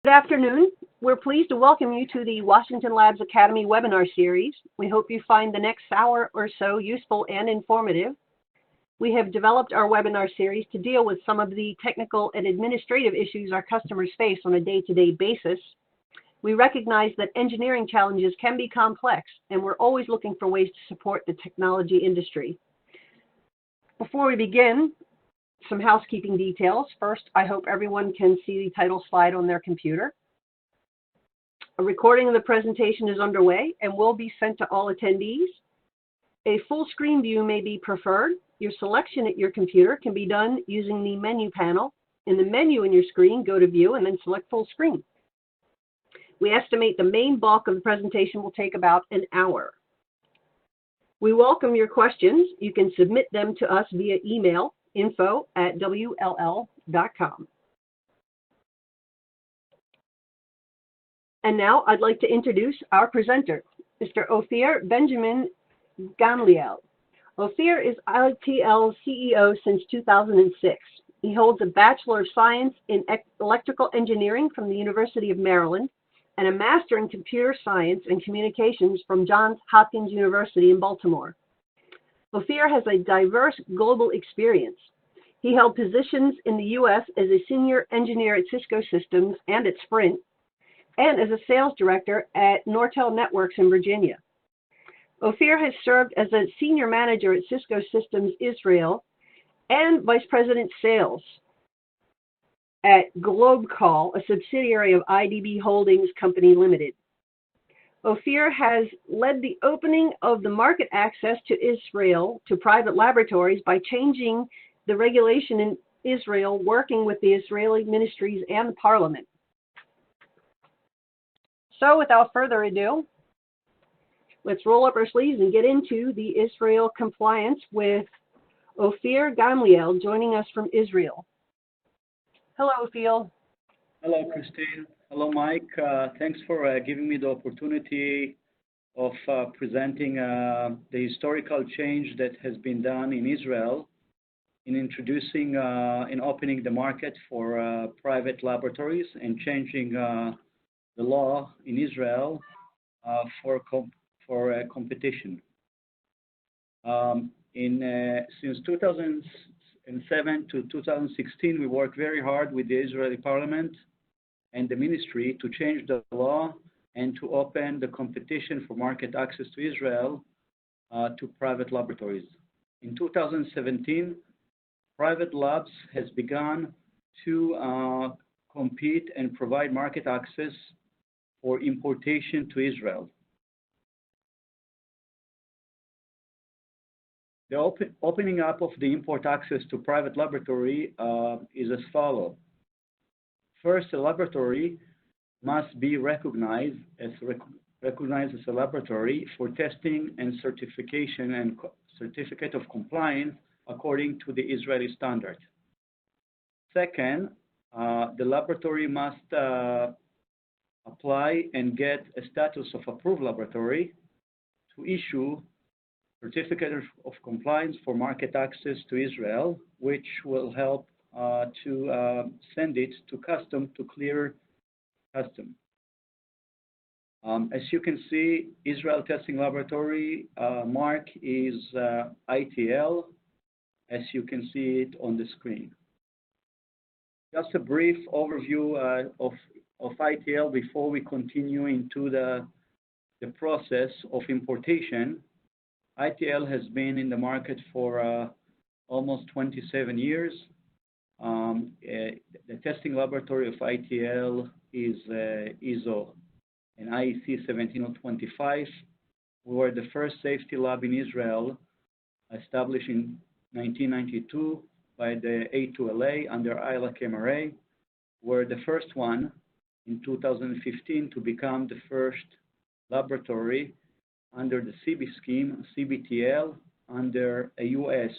Good afternoon. We're pleased to welcome you to the Washington Labs Academy webinar series. We hope you find the next hour or so useful and informative. We have developed our webinar series to deal with some of the technical and administrative issues our customers face on a day-to-day basis. We recognize that engineering challenges can be complex, and we're always looking for ways to support the technology industry. Before we begin, some housekeeping details. First, I hope everyone can see the title slide on their computer. A recording of the presentation is underway and will be sent to all attendees. A full screen view may be preferred. Your selection at your computer can be done using the menu panel. In the menu in your screen, go to View and then select Full Screen. We estimate the main bulk of the presentation will take about an hour. We welcome your questions. You can submit them to us via email, info@wll.com. And now I'd like to introduce our presenter, Mr. Ophir Benjamin Gamliel. Ophir is ITL's CEO since 2006. He holds a Bachelor of Science in Electrical Engineering from the University of Maryland and a Master in Computer Science and Communications from Johns Hopkins University in Baltimore. Ophir has a diverse global experience. He held positions in the U.S. as a senior engineer at Cisco Systems and at Sprint, and as a sales director at Nortel Networks in Virginia. Ophir has served as a senior manager at Cisco Systems Israel and vice president sales at GlobeCall, a subsidiary of IDB Holdings Company Limited. Ophir has led the opening of the market access to Israel to private laboratories by changing the regulation in Israel, working with the Israeli ministries and the parliament. So without further ado, let's roll up our sleeves and get into the Israel compliance with Ophir Gamliel joining us from Israel. Hello, Ophir. Hello, Christine. Hello, Mike. Thanks for giving me the opportunity of presenting the historical change that has been done in Israel in introducing, in opening the market for private laboratories and changing the law in Israel for competition. Since 2007 to 2016, we worked very hard with the Israeli parliament and the ministry to change the law and to open the competition for market access to Israel to private laboratories. In 2017, private labs has begun to compete and provide market access for importation to Israel. The opening up of the import access to private laboratory is as follows. First, a laboratory must be recognized as a laboratory for testing and certification and certificate of compliance according to the Israeli standard. Second, the laboratory must apply and get a status of approved laboratory to issue certificate of compliance for market access to Israel, which will help to send it to custom to clear custom. As you can see, Israel Testing Laboratory mark is ITL, as you can see it on the screen. Just a brief overview of ITL before we continue into the process of importation. ITL has been in the market for almost 27 years. The testing laboratory of ITL is ISO and IEC 17025. We were the first safety lab in Israel, established in 1992 by the A2LA under ILAC MRA. We're the first one in 2015 to become the first laboratory under the CB scheme, CBTL, under a US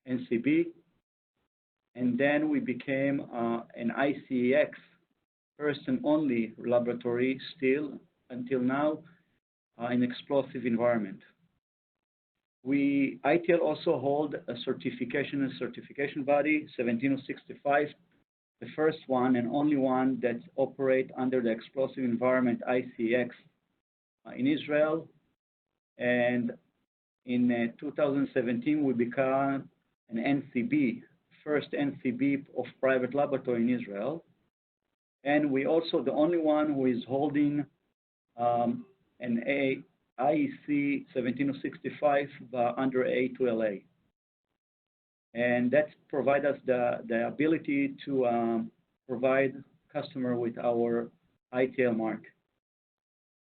NCB. And then we became an ICEX, first and only laboratory still until now in explosive environment. ITL also hold a certification body, 17065, the first one and only one that operates under the Explosive Environment ICX in Israel. And in 2017, we became an NCB, first NCB of private laboratory in Israel. And we also the only one who is holding an IEC 17065 under A2LA. And that provides us the ability to provide customer with our ITL mark.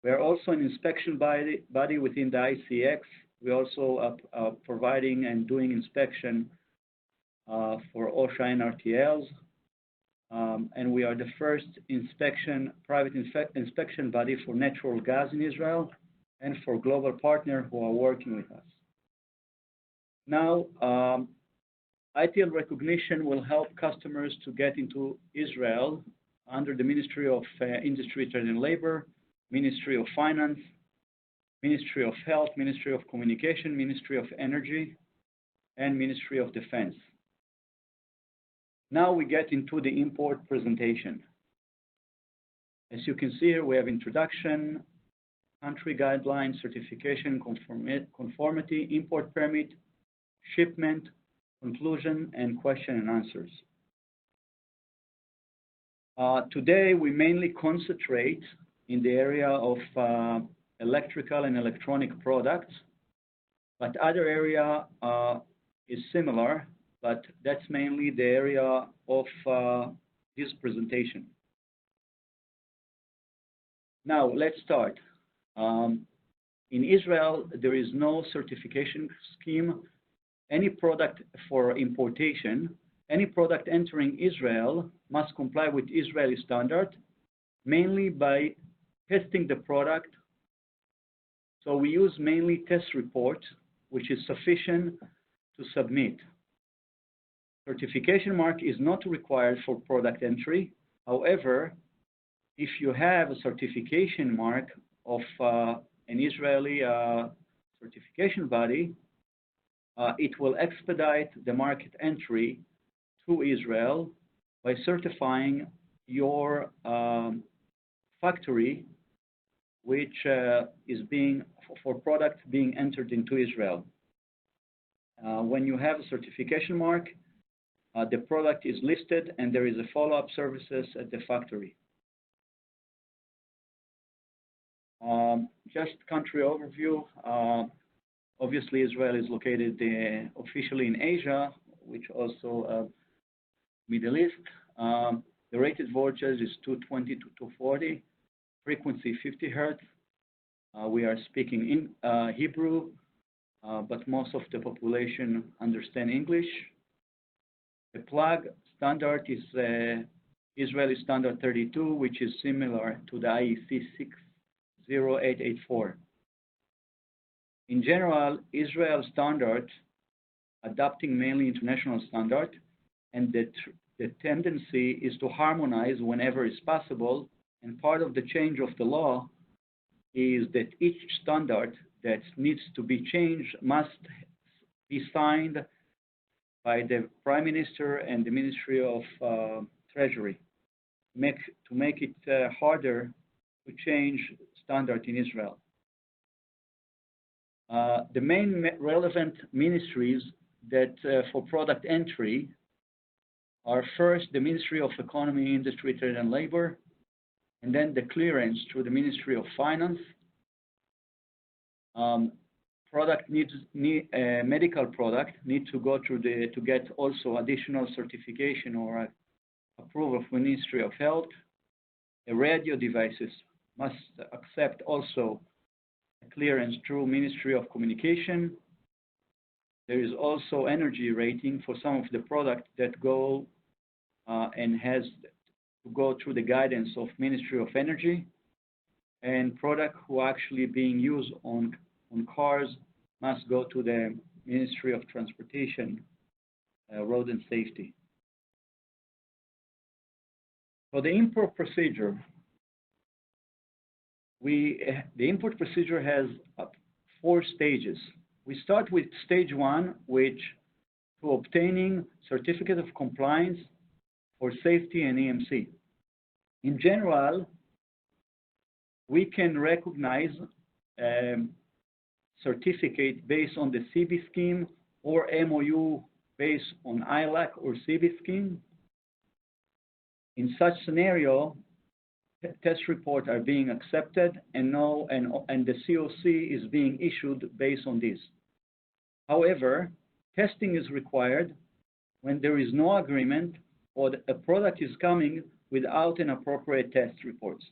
We are also an inspection body within the ICX. We also are providing and doing inspection for OSHA and RTLs. And we are the first private inspection body for natural gas in Israel and for global partners who are working with us. Now, ITL recognition will help customers to get into Israel under the Ministry of Industry, Trade and Labor, Ministry of Finance, Ministry of Health, Ministry of Communication, Ministry of Energy, and Ministry of Defense. Now we get into the import presentation. As you can see here, we have introduction, country guidelines, certification, conformity, import permit, shipment, conclusion, and question and answers. Today, we mainly concentrate in the area of electrical and electronic products, but other area is similar, but that's mainly the area of this presentation. Now, let's start. In Israel, there is no certification scheme. Any product for importation, any product entering Israel must comply with Israeli standard, mainly by testing the product. So we use mainly test report, which is sufficient to submit. Certification mark is not required for product entry. However, if you have a certification mark of an Israeli certification body, it will expedite the market entry to Israel by certifying your factory, which is being for product being entered into Israel. When you have a certification mark, the product is listed and there is a follow-up services at the factory. Just country overview. Obviously, Israel is located officially in Asia, which also Middle East. The rated voltage is 220 to 240, frequency 50 hertz. We are speaking in Hebrew, but most of the population understand English. The plug standard is Israeli standard 32, which is similar to the IEC 60884. In general, Israel standard adopting mainly international standard, and the tendency is to harmonize whenever is possible. And part of the change of the law is that each standard that needs to be changed must be signed by the Prime Minister and the Ministry of Treasury to make it harder to change standard in Israel. The main relevant ministries that for product entry are first the Ministry of Economy, Industry, Trade and Labor, and then the clearance through the Ministry of Finance. Medical product need to go through to get also additional certification or approval of Ministry of Health. The radio devices must accept also a clearance through Ministry of Communication. There is also energy rating for some of the products that go and has to go through the guidance of Ministry of Energy, and product who are actually being used on cars must go to the Ministry of Transportation, Road and Safety. For the import procedure, the import procedure has 4 stages. We start with stage 1, which to obtaining certificate of compliance for safety and EMC. In general, we can recognize certificate based on the CB scheme or MOU based on ILAC or CB scheme. In such scenario, test reports are being accepted and the COC is being issued based on this. However, testing is required when there is no agreement or a product is coming without an appropriate test reports.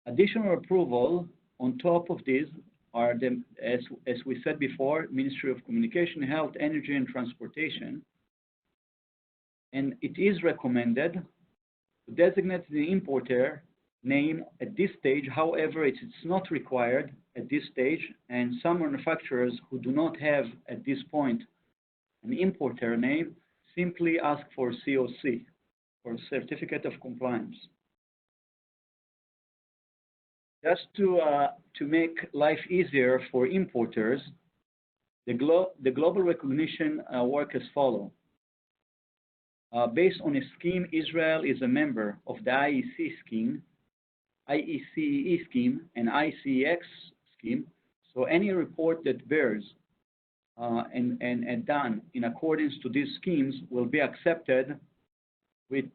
Additional approval on top of this are as we said before, Ministry of Communication, Health, Energy and Transportation. And it is recommended to designate the importer name at this stage. However, it's not required at this stage, and some manufacturers who do not have at this point an importer name simply ask for COC, or Certificate of Compliance. Just to make life easier for importers, the global recognition work as follows. Based on a scheme, Israel is a member of the IEC scheme, IECE scheme, and ICEX scheme. So any report that bears and done in accordance to these schemes will be accepted with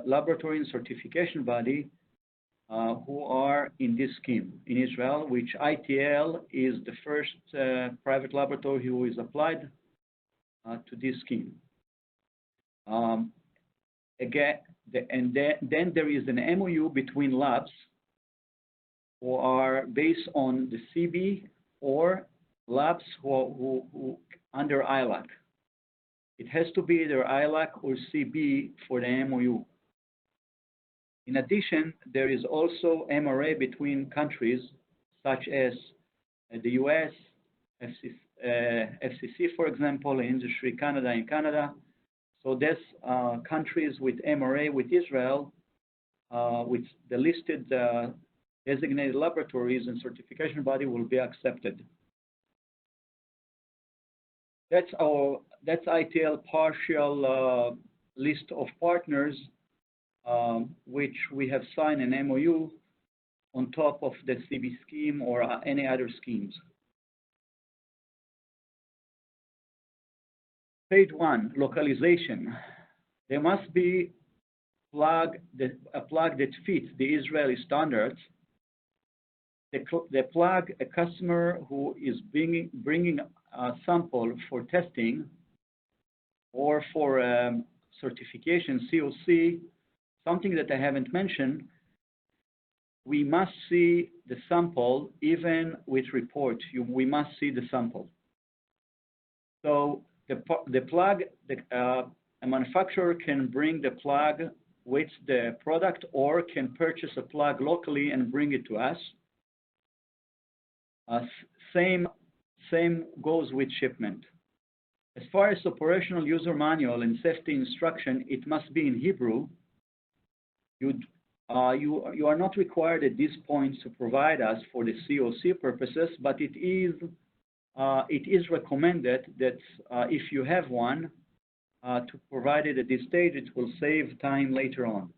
laboratory and certification body who are in this scheme in Israel, which ITL is the first private laboratory who is applied to this scheme. Then there is an MOU between labs who are based on the CB or labs who under ILAC. It has to be either ILAC or CB for the MOU. In addition, there is also MRA between countries such as the US, FCC, for example, Industry Canada in Canada. So there's countries with MRA with Israel, with the listed designated laboratories and certification body will be accepted. That's ITL partial list of partners, which we have signed an MOU on top of the CB scheme or any other schemes. Page 1, localization. There must be a plug that fits the Israeli standards. The plug, a customer who is bringing a sample for testing or for certification, COC, something that I haven't mentioned, we must see the sample even with report. We must see the sample. So the plug, a manufacturer can bring the plug with the product or can purchase a plug locally and bring it to us. Same goes with shipment. As far as operational user manual and safety instruction, it must be in Hebrew. You are not required at this point to provide us for the COC purposes, but it is recommended that if you have one, to provide it at this stage. It will save time later on.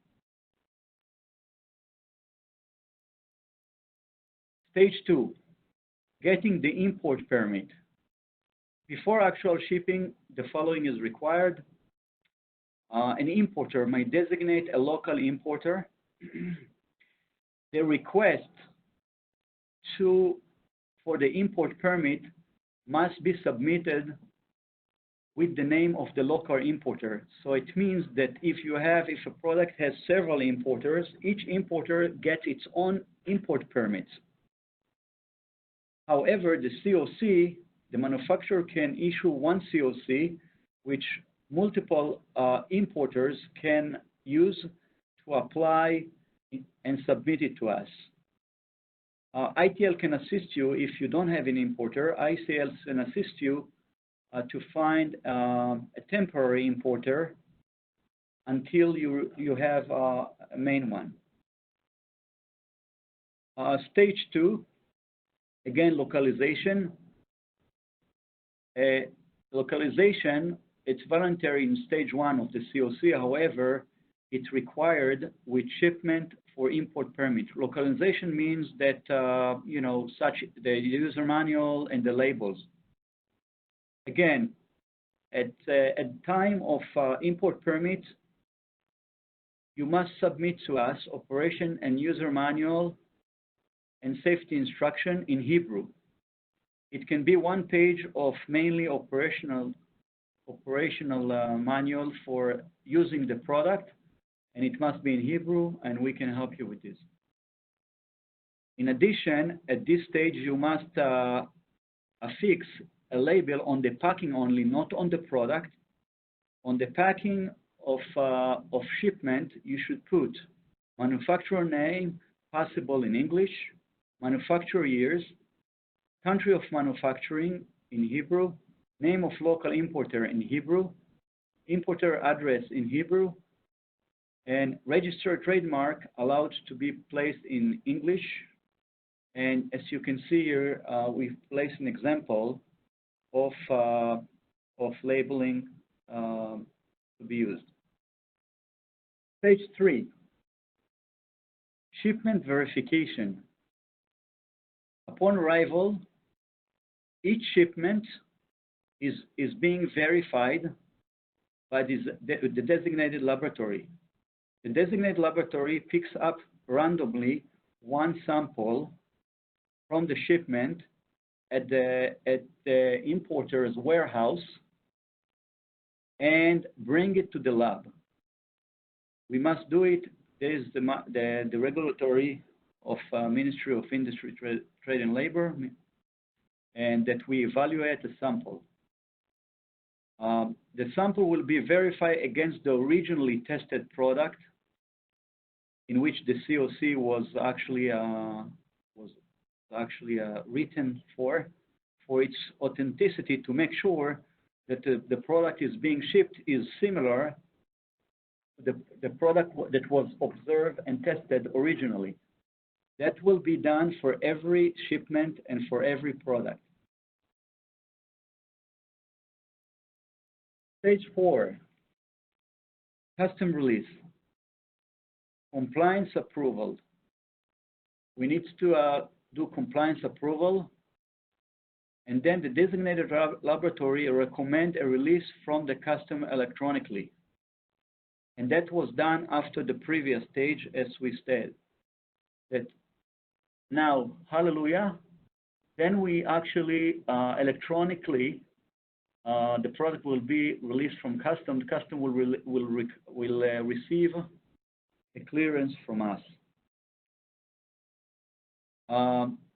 Stage 2, getting the import permit. Before actual shipping, the following is required. An importer may designate a local importer. The request for the import permit must be submitted with the name of the local importer. So it means that if a product has several importers, each importer gets its own import permits. However, the COC, the manufacturer can issue one COC, which multiple importers can use to apply and submit it to us. ITL can assist you if you don't have an importer. ICL can assist you to find a temporary importer until you have a main one. Stage 2, again, localization. Localization it's voluntary in stage 1 of the COC. However, it's required with shipment for import permit. Localization means that, such the user manual and the labels. Again, at time of import permit, you must submit to us operation and user manual and safety instruction in Hebrew. It can be one page of mainly operational manual for using the product, and it must be in Hebrew, and we can help you with this. In addition, at this stage, you must affix a label on the packing only, not on the product. On the packing of shipment, you should put manufacturer name, possible in English, manufacturer years, country of manufacturing in Hebrew, name of local importer in Hebrew, importer address in Hebrew, and registered trademark allowed to be placed in English. And as you can see here, we've placed an example of labeling to be used. Page 3, shipment verification. Upon arrival, each shipment is being verified by the designated laboratory. The designated laboratory picks up randomly one sample from the shipment at the importer's warehouse and bring it to the lab. We must do it. There is the regulatory of Ministry of Industry, Trade and Labor, and that we evaluate the sample. The sample will be verified against the originally tested product in which the COC was actually written for its authenticity, to make sure that the product is being shipped is similar to the product that was observed and tested originally. That will be done for every shipment and for every product. Stage 4, custom release. Compliance approval. We need to do compliance approval, and then the designated laboratory recommend a release from the custom electronically. And that was done after the previous stage, as we said. That now, hallelujah, then we actually electronically, the product will be released from custom. The custom will receive a clearance from us.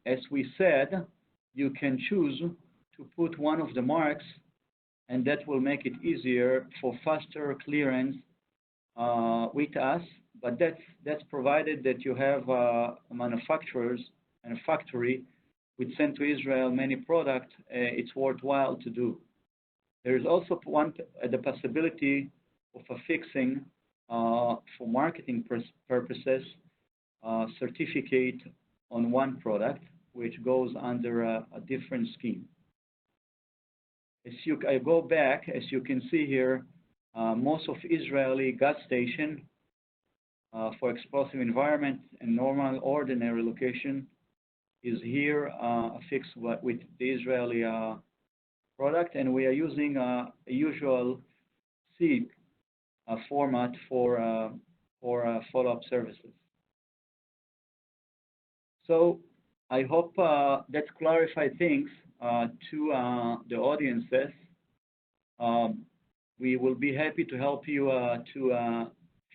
As we said, you can choose to put one of the marks, and that will make it easier for faster clearance with us. But that's provided that you have manufacturers and a factory which send to Israel many products. It's worthwhile to do. There is also the possibility of affixing for marketing purposes certificate on one product, which goes under a different scheme. I go back, as you can see here, most of Israeli gas station for explosive environment and normal ordinary location is here affixed with the Israeli product, and we are using a usual C format for follow-up services. So I hope that clarified things to the audiences. We will be happy to help you to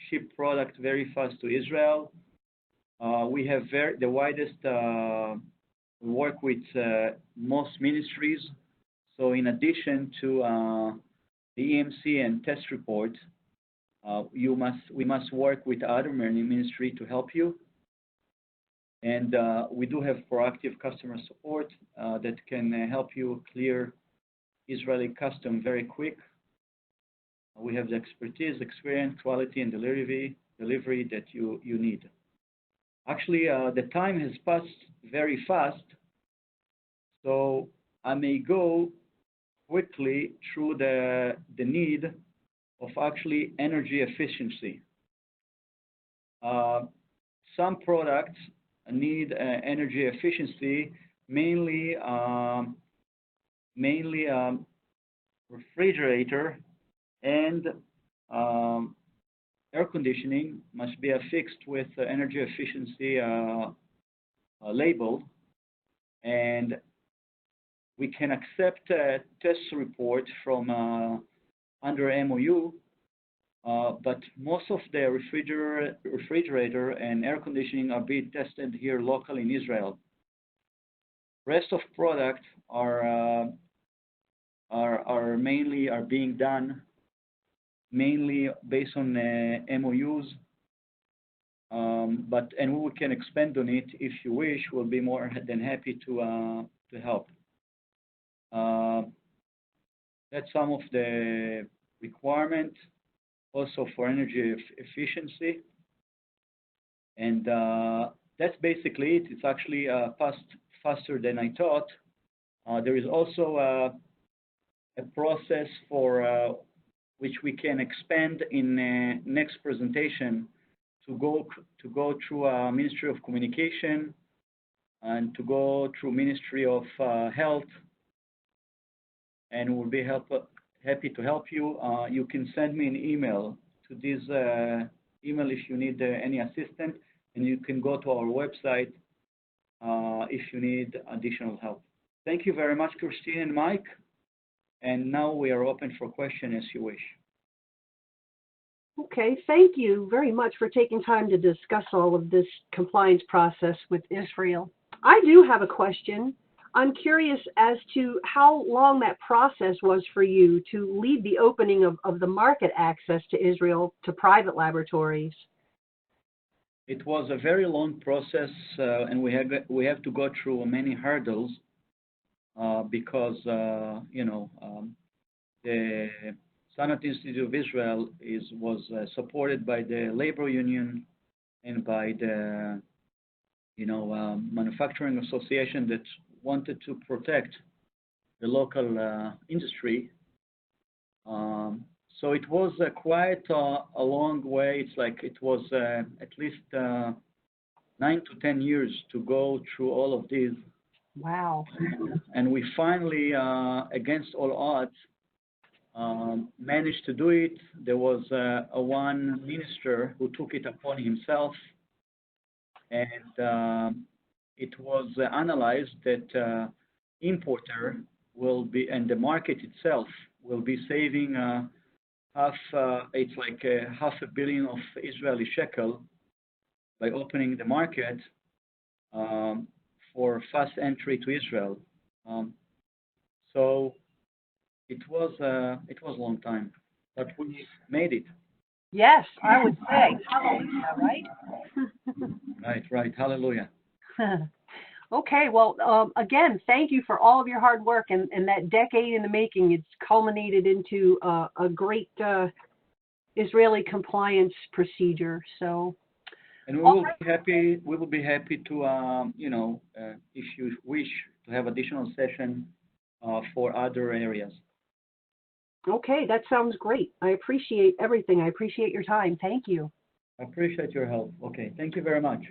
ship product very fast to Israel. We have the widest, we work with most ministries. So in addition to the EMC and test report, we must work with other ministry to help you. And we do have proactive customer support that can help you clear Israeli custom very quick. We have the expertise, experience, quality, and delivery that you need. Actually, the time has passed very fast, so I may go quickly through the need of actually energy efficiency. Some products need energy efficiency, mainly refrigerator and air conditioning must be affixed with energy efficiency label, and we can accept a test report from under MOU, but most of the refrigerator and air conditioning are being tested here locally in Israel. Rest of products are being done mainly based on MOUs, and we can expand on it if you wish. We'll be more than happy to help. That's some of the requirements also for energy efficiency, and that's basically it. It's actually faster than I thought. There is also a process for which we can expand in next presentation to go through Ministry of Communication and to go through Ministry of Health, and we'll be happy to help you. You can send me an email to this email if you need any assistance, and you can go to our website if you need additional help. Thank you very much, Christine and Mike. And now we are open for questions as you wish. Okay, thank you very much for taking time to discuss all of this compliance process with Israel. I do have a question. I'm curious as to how long that process was for you to lead the opening of the market access to Israel to private laboratories. It was a very long process, and we have to go through many hurdles because the Sanat Institute of Israel was supported by the labor union and by the manufacturing association that wanted to protect the local industry. So it was quite a long way. It's like it was at least 9 to 10 years to go through all of these. Wow. And we finally, against all odds, managed to do it. There was one minister who took it upon himself, and it was analyzed that importer will be, and the market itself will be saving it's like $500 million of Israeli shekel by opening the market for fast entry to Israel. So it was a long time, but we made it. Yes, I would say. Hallelujah, right? Right. Hallelujah. Okay, well, again, thank you for all of your hard work and that decade in the making. It's culminated into a great Israeli compliance procedure. So, and we will be happy. We will be happy to, if you wish to have additional session for other areas. Okay, that sounds great. I appreciate everything. I appreciate your time. Thank you. I appreciate your help. Okay, thank you very much.